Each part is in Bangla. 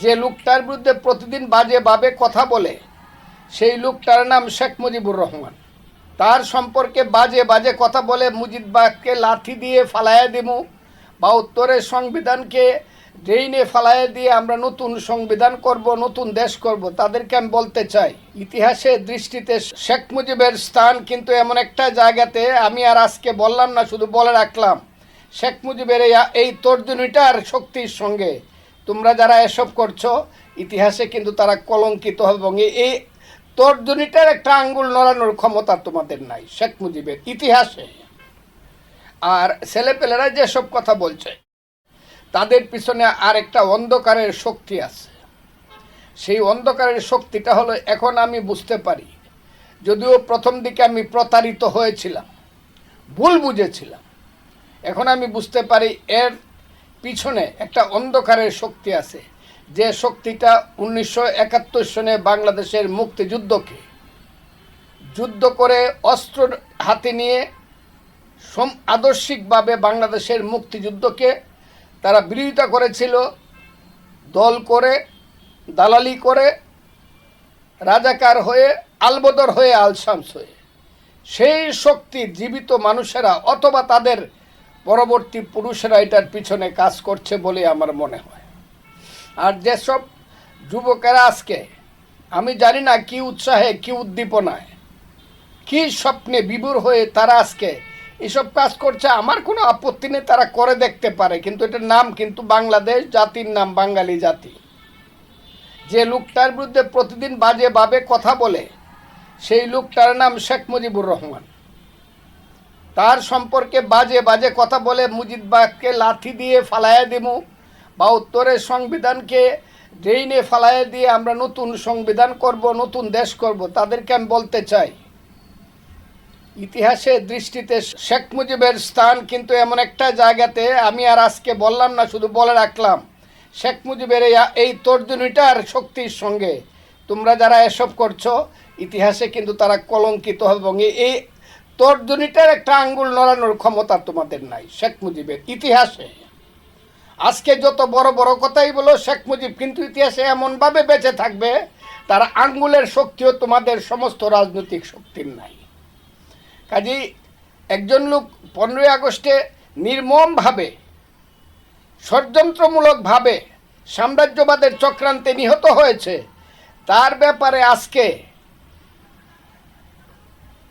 যে লোকটার বিরুদ্ধে প্রতিদিন বাজেভাবে কথা বলে সেই লোকটার নাম শেখ মুজিবুর রহমান। তার সম্পর্কে বাজে বাজে কথা বলে মুজিববাগকে লাথি দিয়ে ফালাইয়া দিমু বা উত্তরের সংবিধানকে ড্রেইনে ফালাইয়া দিয়ে আমরা নতুন সংবিধান করব, নতুন দেশ করব, তাদেরকে আমি বলতে চাই ইতিহাসের দৃষ্টিতে শেখ মুজিবের স্থান কিন্তু এমন একটা জায়গাতে, আমি আর আজকে বললাম না, শুধু বলে রাখলাম, শেখ মুজিবের এই তর্জনীটার শক্তির সঙ্গে তোমরা যারা এসব করছো ইতিহাসে কিন্তু তারা কলঙ্কিত হবে এবং এই তর্জনীটার একটা আঙ্গুল নড়ানোর ক্ষমতা তোমাদের নাই শেখ মুজিবের ইতিহাসে। আর ছেলেপেলেরা যেসব কথা বলছে তাদের পিছনে আর একটা অন্ধকারের শক্তি আছে। সেই অন্ধকারের শক্তিটা হলো, এখন আমি বুঝতে পারি, যদিও প্রথম দিকে আমি প্রতারিত হয়েছিলাম, ভুল বুঝেছিলাম, এখন আমি বুঝতে পারি এর পিছনে একটা অন্ধকারের শক্তি আছে, যে শক্তিটা 1971 সনে বাংলাদেশের মুক্তিযুদ্ধকে যুদ্ধ করে অস্ত্র হাতে নিয়ে আদর্শিকভাবে বাংলাদেশের মুক্তিযুদ্ধকে তারা বিরোধিতা করেছিল, দল করে, দালালি করে, রাজাকার হয়ে, আলবদর হয়ে, আলশামস হয়ে। সেই শক্তির জীবিত মানুষেরা অথবা তাদের পরবর্তী পুরুষেরা এটার পিছনে কাজ করছে বলে আমার মনে হয়। আর যেসব যুবকেরা আজকে, আমি জানি না কি উৎসাহে, কি উদ্দীপনায়, কি স্বপ্নে বিভোর হয়ে তারা আজকে এসব কাজ করছে, আমার কোনো আপত্তি নেই, তারা করে দেখতে পারে, কিন্তু এটার নাম কিন্তু বাংলাদেশ, জাতির নাম বাঙালি জাতি। যে লোকটার বিরুদ্ধে প্রতিদিন বাজেভাবে কথা বলে সেই লোকটার নাম শেখ মুজিবুর রহমান। তার সম্পর্কে বাজে বাজে কথা বলে মুজিববাগকে লাথি দিয়ে ফালাইয়া দিমু বা উত্তরের সংবিধানকে ড্রেইনে ফালাইয়া দিয়ে আমরা নতুন সংবিধান করব, নতুন দেশ করব, তাদেরকে আমি বলতে চাই ইতিহাসের দৃষ্টিতে শেখ মুজিবের স্থান কিন্তু এমন একটা জায়গাতে, আমি আর আজকে বললাম না, শুধু বলে রাখলাম, শেখ মুজিবের এই তর্জনীটার শক্তির সঙ্গে তোমরা যারা এসব করছো ইতিহাসে কিন্তু তারা কলঙ্কিত হবে এবং এই তর্জনীটার একটা আঙ্গুল নড়ানোর ক্ষমতা তোমাদের নাই শেখ মুজিবের ইতিহাসে। আজকে যত বড় বড় কথাই বলো, শেখ মুজিব কিন্তু ইতিহাসে এমনভাবে বেঁচে থাকবে, তার আঙ্গুলের শক্তিও তোমাদের সমস্ত রাজনৈতিক শক্তির নাই। কাজেই একজন লোক 15ই আগস্টে নির্মমভাবে, ষড়যন্ত্রমূলকভাবে সাম্রাজ্যবাদের চক্রান্তে নিহত হয়েছে, তার ব্যাপারে আজকে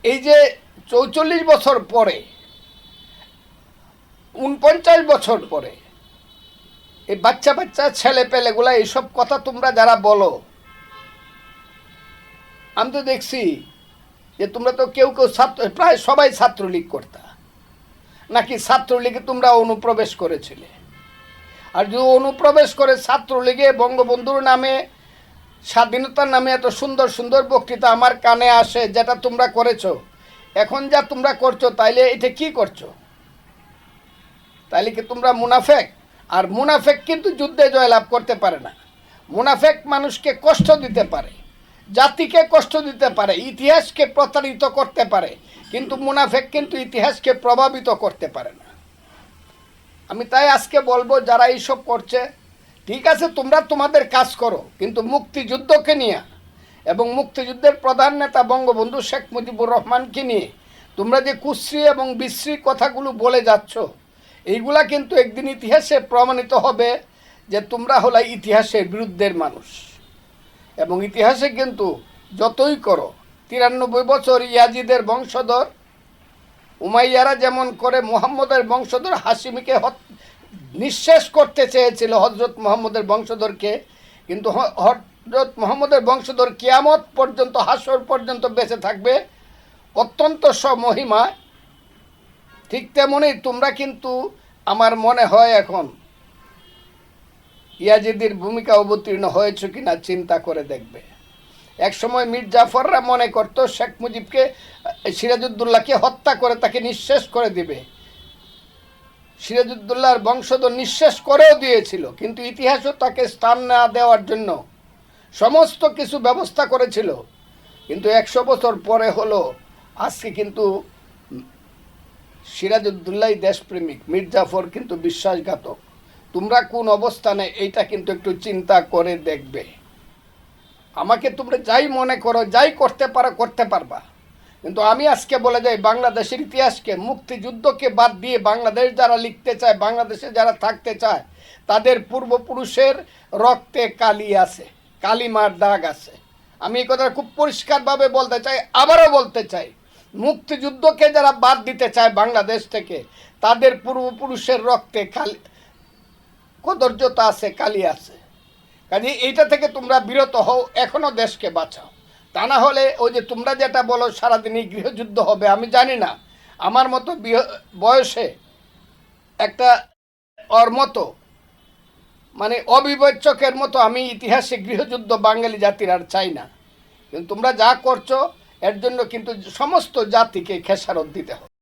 এই যে 44 বছর পরে, 49 বছর পরে এই বাচ্চা বাচ্চা ছেলে পেলেগুলা এইসব কথা তোমরা যারা বলো, আমি তো দেখছি যে তোমরা তো কেউ কেউ ছাত্র, প্রায় সবাই ছাত্রলীগ করতা, নাকি ছাত্রলীগে তোমরা অনুপ্রবেশ করেছিলে। আর যদি অনুপ্রবেশ করে ছাত্রলীগে বঙ্গবন্ধুর নামে, স্বাধীনতার নামে এত সুন্দর সুন্দর বক্তৃতা আমার কানে আসে, যেটা তোমরা করেছো, এখন যা তোমরা করছো, তাইলে এটা কি করছো? তাইলে কি তোমরা মুনাফেক? আর মুনাফেক কিন্তু যুদ্ধে জয়লাভ করতে পারে না। মুনাফেক মানুষকে কষ্ট দিতে পারে, জাতিকে কষ্ট দিতে পারে, ইতিহাসকে প্রতারিত করতে পারে, কিন্তু মুনাফেক কিন্তু ইতিহাসকে প্রভাবিত করতে পারে না। আমি তাই আজকে বলবো, যারা এইসব করছে, ঠিক আছে, তোমরা তোমাদের কাজ করো, কিন্তু মুক্তিযুদ্ধকে নিয়ে এবং মুক্তিযুদ্ধের প্রধান নেতা বঙ্গবন্ধু শেখ মুজিবুর রহমানকে নিয়ে তোমরা যে কুশ্রী এবং বিশ্রী কথাগুলো বলে যাচ্ছ, এইগুলা কিন্তু একদিন ইতিহাসে প্রমাণিত হবে যে তোমরা হলো ইতিহাসের বিরুদ্ধের মানুষ। এবং ইতিহাসে কিন্তু যতই করো, 93 বছর ইয়াজিদের বংশধর উমাইয়ারা যেমন করে মুহাম্মদের বংশধর হাসিমিকে নিঃশেষ করতে চেয়েছিল, হজরত মুহাম্মদের বংশধরকে, কিন্তু হজরত মুহাম্মদের বংশধর কিয়ামত পর্যন্ত, হাসর পর্যন্ত বেঁচে থাকবে অত্যন্ত স্বমহিমা। ঠিক তেমনই তোমরা কিন্তু, আমার মনে হয় এখন ইয়াজিদের ভূমিকা অবতীর্ণ হয়েছে কিনা চিন্তা করে দেখবে। একসময় মীর জাফররা মনে করতো শেখ মুজিবকে, সিরাজউদ্দৌলাকে হত্যা করে তাকে নিঃশেষ করে দিবে। সিরাজউদ্দৌলার বংশধর নিঃশেষ করেও দিয়েছিল, কিন্তু ইতিহাসও তাকে স্থান না দেওয়ার জন্য সমস্ত কিছু ব্যবস্থা করেছিল। কিন্তু 100 বছর পরে হলো আজকে কিন্তু সিরাজউদ্দৌলাই দেশপ্রেমিক, মীর জাফর কিন্তু বিশ্বাসঘাতক। তোমরা কোন অবস্থানে এইটা কিন্তু একটু চিন্তা করে দেখবে। আমাকে তোমরা যাই মনে করো, যাই করতে পারো করতে পারবা, কিন্তু আমি আজকে বলে যাই বাংলাদেশের ইতিহাসকে, মুক্তিযুদ্ধকে বাদ দিয়ে বাংলাদেশ যারা লিখতে চায়, বাংলাদেশে যারা থাকতে চায়, তাদের পূর্বপুরুষের রক্তে কালি আছে, কালিমার দাগ আছে। আমি এই কথা খুব পরিষ্কারভাবে বলতে চাই, আবারও বলতে চাই, মুক্তিযুদ্ধকে যারা বাদ দিতে চায় বাংলাদেশ থেকে, তাদের পূর্বপুরুষের রক্তে কালি, কদর্যতা আছে, কালি আছে। কাজে এইটা থেকে তোমরা বিরত হও, এখনো দেশকে বাঁচাও। তা না হলে ওই যে তোমরা যেটা বলো সারাদিনই গৃহযুদ্ধ হবে, আমি জানি না আমার মতো বয়সে একটা ওর মতো মানে অবিবেচকের মতো আমি ইতিহাসে গৃহযুদ্ধ বাঙালি জাতির আর চাই না। কিন্তু তোমরা যা করছো এর জন্য কিন্তু সমস্ত জাতিকে খেসারত দিতে হবে।